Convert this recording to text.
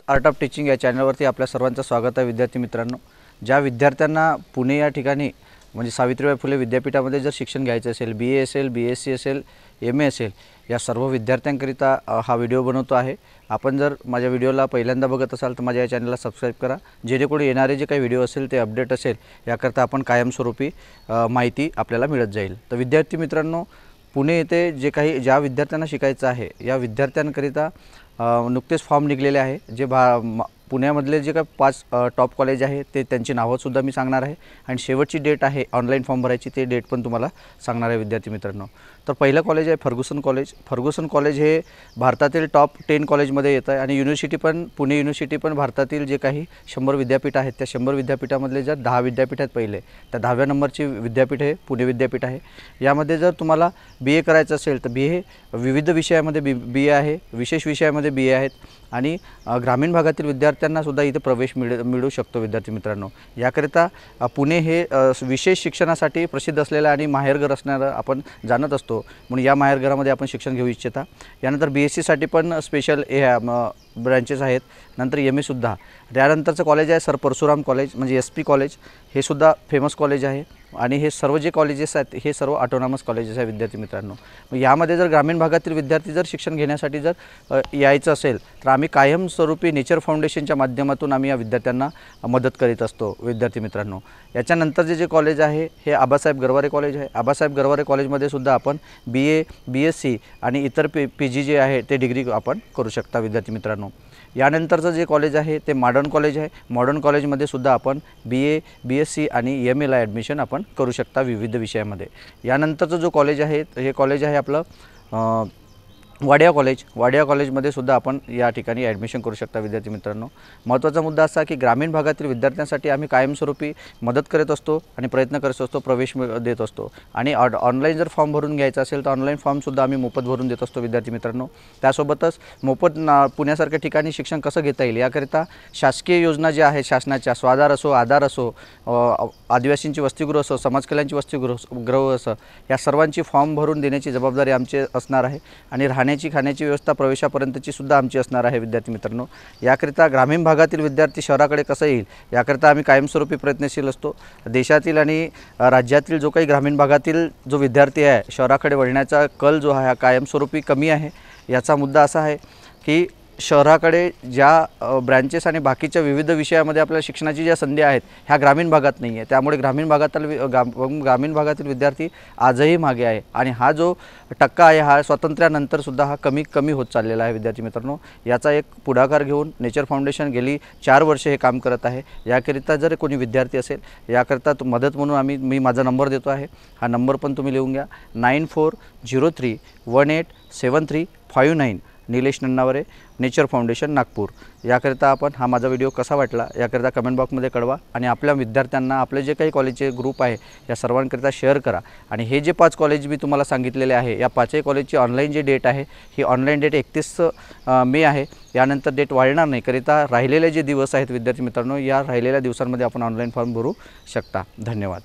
Art of teaching या चॅनलवरती आपल्या सर्वांचं स्वागत आहे। विद्यार्थी मित्रांनो, ज्या विद्यार्थ्यांना पुणे या ठिकाणी म्हणजे सावित्रीबाई फुले विद्यापीठामध्ये जर शिक्षण घ्यायचं असेल, BA असेल, BSc असेल, MA असेल, या सर्व विद्यार्थ्यांकरिता हा व्हिडिओ बनवतो आहे। आपण जर माझ्या व्हिडिओला पहिल्यांदा बघत असाल तर माझ्या या चॅनलला सबस्क्राईब करा, जेणेकरून येणारे जे काही व्हिडिओ असेल ते अपडेट असेल याकरता आपण कायमस्वरूपी माहिती आपल्याला मिळत जाईल। तर विद्यार्थी मित्रांनो, पुणे येथे जे काही ज्या विद्यार्थ्यांना शिकायचं आहे या विद्यार्थ्यांकरिता नुकतेच फॉर्म निघलेले आहे। जे पुण्यामधले जे काही 5 टॉप कॉलेज आहे ते त्यांची नावंसुद्धा मी सांगणार आहे आणि शेवटची डेट आहे ऑनलाईन फॉर्म भरायची, ते डेट पण तुम्हाला सांगणार आहे विद्यार्थी मित्रांनो। तर पहिलं कॉलेज आहे फर्ग्युसन कॉलेज। फर्ग्युसन कॉलेज हे भारतातील टॉप 10 कॉलेजमध्ये येतं आहे आणि युनिव्हर्सिटी पण पुणे युनिव्हर्सिटी पण भारतातील जे काही 100 विद्यापीठ आहेत त्या 100 विद्यापीठामधले जर 10 विद्यापीठ आहेत पहिले, त्या 10व्या नंबरची विद्यापीठ हे पुणे विद्यापीठ आहे। यामध्ये जर तुम्हाला BA करायचं असेल तर BA विविध विषयामध्ये BA आहे, विशेष विषयामध्ये BA आहेत आणि ग्रामीण भागातील विद्यार्थ्यांना सुद्धा इथे प्रवेश मिळू शकतो विद्यार्थी मित्रांनो। याकरिता पुणे हे विशेष शिक्षणासाठी प्रसिद्ध असलेलं आणि माहेरघर असणारं आपण जाणत असतो, म्हणून या माहेरघरामध्ये आपण शिक्षण घेऊ इच्छिता। यानंतर BSc साठी पण स्पेशल ब्रँचेस आहेत, नंतर MA सुद्धा। त्यानंतरचं कॉलेज आहे सर परशुराम कॉलेज म्हणजे SP कॉलेज, हे सुद्धा फेमस कॉलेज आहे आणि हे सर्व जे कॉलेजेस आहेत हे सर्व ऑटोनॉमस कॉलेजेस आहे विद्यार्थी मित्रांनो। यामध्ये जर ग्रामीण भागातील विद्यार्थी जर शिक्षण घेण्यासाठी जर यायचं असेल तर आम्ही कायमस्वरूपी नेचर फाउंडेशनच्या माध्यमातून आम्ही या विद्यार्थ्यांना मदत करीत असतो विद्यार्थी मित्रांनो। याच्यानंतरचे जे कॉलेज आहे हे आबासाहेब गरवारे कॉलेज आहे। आबासाहेब गरवारे कॉलेजमध्ये सुद्धा आपण BA BSc आणि इतर PG जे आहे ते डिग्री आपण करू शकता विद्यार्थी मित्रांनो। यानंतरचं जे कॉलेज आहे ते मॉडर्न कॉलेज आहे। मॉडर्न कॉलेजमध्ये सुद्धा आपण BA BSc आणि MA ला ॲडमिशन आपण करू शकता विविध विषयामध्ये। यानंतरचं जो कॉलेज आहे हे कॉलेज आहे आपलं वाडिया कॉलेज। वाडिया कॉलेजमध्ये सुद्धा आपण या ठिकाणी ॲडमिशन करू शकता विद्यार्थी मित्रांनो। महत्त्वाचा मुद्दा असा की ग्रामीण भागातील विद्यार्थ्यांसाठी आम्ही कायमस्वरूपी मदत करत असतो आणि प्रयत्न करत असतो, प्रवेश देत असतो आणि ऑनलाईन जर फॉर्म भरून घ्यायचा असेल तर ऑनलाईन फॉर्मसुद्धा आम्ही मोफत भरून देत असतो विद्यार्थी मित्रांनो। त्यासोबतच मोफत पुण्यासारख्या ठिकाणी शिक्षण कसं घेता येईल याकरिता शासकीय योजना ज्या आहेत शासनाच्या, स्वाधार असो, आधार असो, आदिवासींची वसतिगृह असो, समाजकल्याणची वसतिगृह असो, या सर्वांची फॉर्म भरून देण्याची जबाबदारी आमची असणार आहे आणि राहण्याची खाण्याची व्यवस्था प्रवेशापर्यंतची सुद्धा आमची असणार आहे विद्यार्थी मित्रांनो। याकरिता ग्रामीण भागातील विद्यार्थी शहराकडे कसं येईल याकरिता आम्ही कायमस्वरूपी प्रयत्नशील असतो। देशातील आणि राज्यातील जो काही ग्रामीण भागातील जो विद्यार्थी आहे शहराकडे वळण्याचा कल जो आहे हा कायमस्वरूपी कमी आहे। याचा मुद्दा असा आहे की शहराकडे ज्या ब्रँचेस आणि बाकीच्या विविध विषयामध्ये आपल्या शिक्षणाची ज्या संधी आहेत ह्या ग्रामीण भागात नाही आहे, त्यामुळे ग्रामीण भागातील विद्यार्थी आजही मागे आहे आणि हा जो टक्का आहे हा स्वातंत्र्यानंतर सुद्धा हा कमी होत चाललेला आहे विद्यार्थी मित्रांनो। याचा एक पुढाकार घेऊन नेचर फाउंडेशन गेली 4 वर्षे हे काम करत आहे। याकरिता जर कोणी विद्यार्थी असेल याकरिता मदत म्हणून मी माझा नंबर देतो आहे, हा नंबर पण तुम्ही लिहून घ्या, 9403187359, निलेश नन्नावरे, नेचर फाउंडेशन नागपूर। याकरिता आपण हा माझा व्हिडिओ कसा वाटला याकरिता कमेंट बॉक्समध्ये कळवा आणि आपल्या विद्यार्थ्यांना आपले जे काही कॉलेजचे ग्रुप आहे या सर्वांकरिता शेअर करा। आणि हे जे 5 कॉलेज मी तुम्हाला सांगितलेले आहे या 5ही कॉलेजची ऑनलाईन जी डेट आहे ही ऑनलाईन डेट 31 मे आहे। यानंतर डेट वाढणार नाही, करिता राहिलेले जे दिवस आहेत विद्यार्थी मित्रांनो या राहिलेल्या दिवसांमध्ये आपण ऑनलाईन फॉर्म भरू शकता। धन्यवाद।